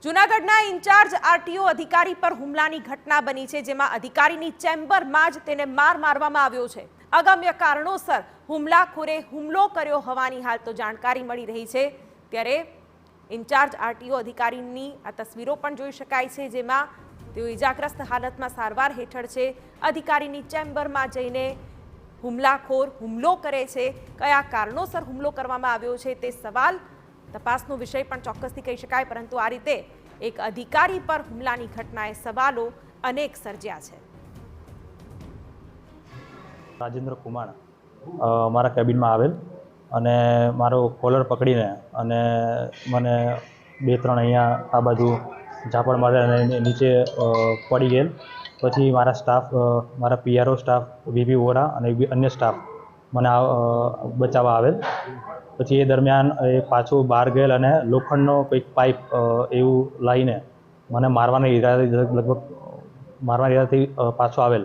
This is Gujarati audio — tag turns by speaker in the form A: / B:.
A: જૂનાગઢના ઇન્ચાર્જ આરટીઓ અધિકારી પર હુમલાની ઘટના બની છે, જેમાં અધિકારીની ચેમ્બરમાં જ તેને મારવામાં આવ્યો છે। અગમ્ય કારણોસર હુમલાખોરે હુમલો કર્યો હોવાની હાલ તો જાણકારી મળી રહી છે। ત્યારે ઇન્ચાર્જ આરટીઓ અધિકારીની આ તસવીરો પણ જોઈ શકાય છે, જેમાં તેઓ ઇજાગ્રસ્ત હાલતમાં સારવાર હેઠળ છે। અધિકારીની ચેમ્બરમાં જઈને હુમલાખોર હુમલો કરે છે। કયા કારણોસર હુમલો કરવામાં આવ્યો છે તે સવાલ તપાસનો વિષય પણ ચોક્કસથી કહી શકાય, પરંતુ આ રીતે એક અધિકારી પર હુમલાની ઘટનાએ સવાલો અનેક સર્જ્યા છે।
B: રાજેન્દ્ર કુમાર મારા કેબિનમાં આવેલ અને મારો કોલર પકડીને અને મને 2-3 અહીંયા આ બાજુ ઝાપડ મારે અને નીચે પડી ગયેલ। પછી મારા સ્ટાફ, મારા પીઆરઓ સ્ટાફ વીવી વોરા અને અન્ય સ્ટાફ મને બચાવવા આવેલ। પછી એ દરમિયાન એ પાછો બહાર ગયેલ અને લોખંડનો કંઈક પાઇપ એવું લાવીને મને મારવાના ઈરાદાથી પાછો આવેલ।